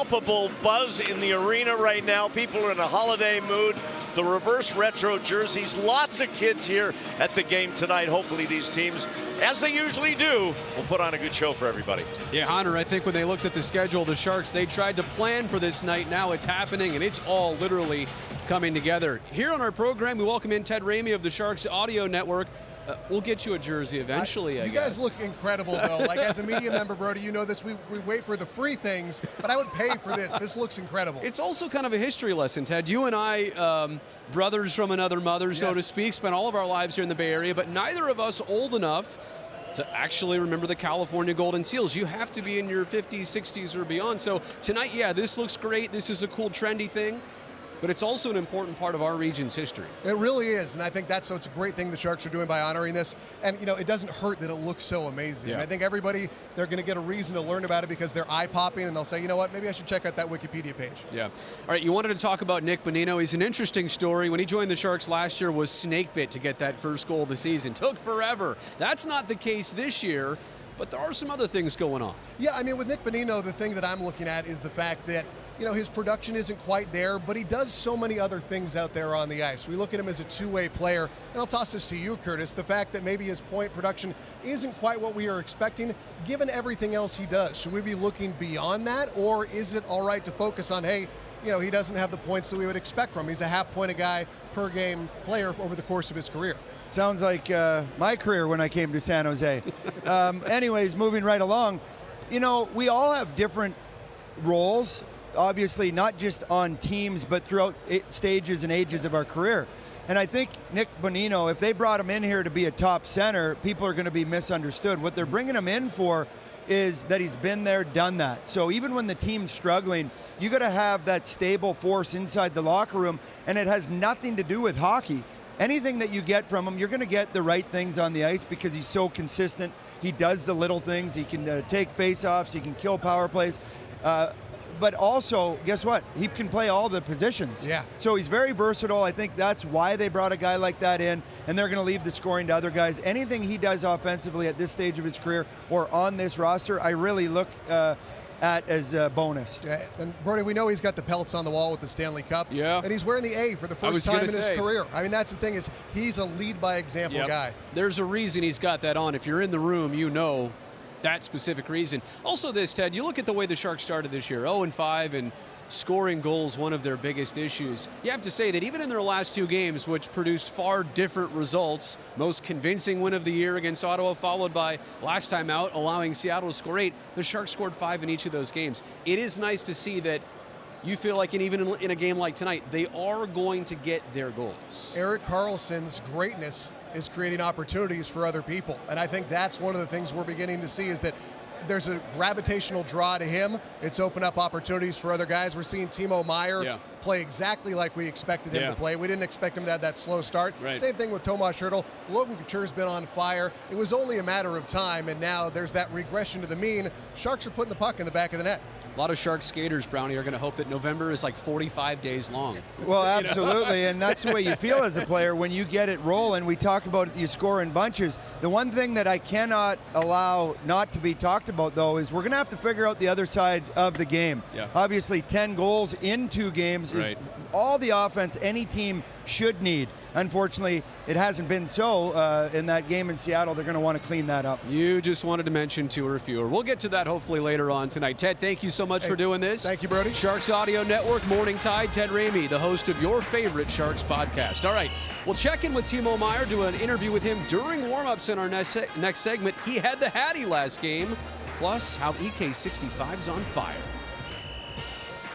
palpable buzz in the arena right now. People are in a holiday mood. The reverse retro jerseys, lots of kids here at the game tonight. Hopefully these teams, as they usually do, will put on a good show for everybody. Yeah, Hunter, I think when they looked at the schedule, the Sharks, they tried to plan for this night. Now it's happening, and it's all literally coming together. Here on our program, we welcome in Ted Ramey of the Sharks Audio Network. We'll get you a jersey eventually, I guess. You guys look incredible, though. Like, as a media member, Brodie, you know this. We wait for the free things, but I would pay for this. This looks incredible. It's also kind of a history lesson, Ted. You and I, brothers from another mother, so to speak, spent all of our lives here in the Bay Area, but neither of us old enough to actually remember the California Golden Seals. You have to be in your 50s, 60s, or beyond. So tonight, yeah, this looks great. This is a cool, trendy thing. But it's also an important part of our region's history. It really is, and I think it's a great thing the Sharks are doing by honoring this. And, you know, it doesn't hurt that it looks so amazing. Yeah. And I think everybody, they're going to get a reason to learn about it because they're eye-popping, and they'll say, you know what, maybe I should check out that Wikipedia page. Yeah. All right, you wanted to talk about Nick Bonino. He's an interesting story. When he joined the Sharks last year, was snake bit to get that first goal of the season. Took forever. That's not the case this year, but there are some other things going on. Yeah, I mean, with Nick Bonino, the thing that I'm looking at is the fact that, you know, his production isn't quite there, but he does so many other things out there on the ice. We look at him as a two-way player, and I'll toss this to you, Curtis, the fact that maybe his point production isn't quite what we are expecting, given everything else he does. Should we be looking beyond that, or is it all right to focus on, hey, you know, he doesn't have the points that we would expect from him. He's a half-point a guy per game player over the course of his career. Sounds like my career when I came to San Jose. Anyways, moving right along, you know, we all have different roles, obviously not just on teams, but throughout stages and ages of our career. And I think Nick Bonino, if they brought him in here to be a top center, people are going to be misunderstood. What they're bringing him in for is that he's been there, done that. So even when the team's struggling, you got to have that stable force inside the locker room, and it has nothing to do with hockey. Anything that you get from him, you're going to get the right things on the ice because he's so consistent. He does the little things. He can take face-offs. He can kill power plays. But also, guess what? He can play all the positions. Yeah. So he's very versatile. I think that's why they brought a guy like that in, and they're going to leave the scoring to other guys. Anything he does offensively at this stage of his career or on this roster, I really look at as a bonus. Yeah, and Brodie, we know he's got the pelts on the wall with the Stanley Cup. Yeah. And he's wearing the A for the first time in his career. I mean, that's the thing, is he's a lead-by-example guy. There's a reason he's got that on. If you're in the room, you know that specific reason. Also this, Ted, you look at the way the Sharks started this year, 0-5, and scoring goals, one of their biggest issues. You have to say that even in their last two games, which produced far different results, most convincing win of the year against Ottawa, followed by last time out, allowing Seattle to score 8, the Sharks scored 5 in each of those games. It is nice to see that you feel like, even in a game like tonight, they are going to get their goals. Erik Karlsson's greatness is creating opportunities for other people. And I think that's one of the things we're beginning to see, is that there's a gravitational draw to him. It's opened up opportunities for other guys. We're seeing Timo Meier play exactly like we expected him to play. We didn't expect him to have that slow start. Right. Same thing with Tomas Hertl. Logan Couture's been on fire. It was only a matter of time, and now there's that regression to the mean. Sharks are putting the puck in the back of the net. A lot of Sharks skaters, Brownie, are going to hope that November is like 45 days long. Well, absolutely, and that's the way you feel as a player when you get it rolling. We talk about you score in bunches. The one thing that I cannot allow not to be talked about, though, is we're going to have to figure out the other side of the game. Yeah. Obviously, 10 goals in 2 games is all the offense any team should need. Unfortunately, it hasn't been so in that game in Seattle. They're going to want to clean that up. You just wanted to mention 2 or fewer. We'll get to that hopefully later on tonight. Ted, thank you so much for doing this. Thank you, Brodie. Sharks Audio Network, Morning Tide, Ted Ramey, the host of your favorite Sharks podcast. All right, we'll check in with Timo Meier, do an interview with him during warm-ups in our next segment. He had the Hattie last game, plus how EK65's on fire.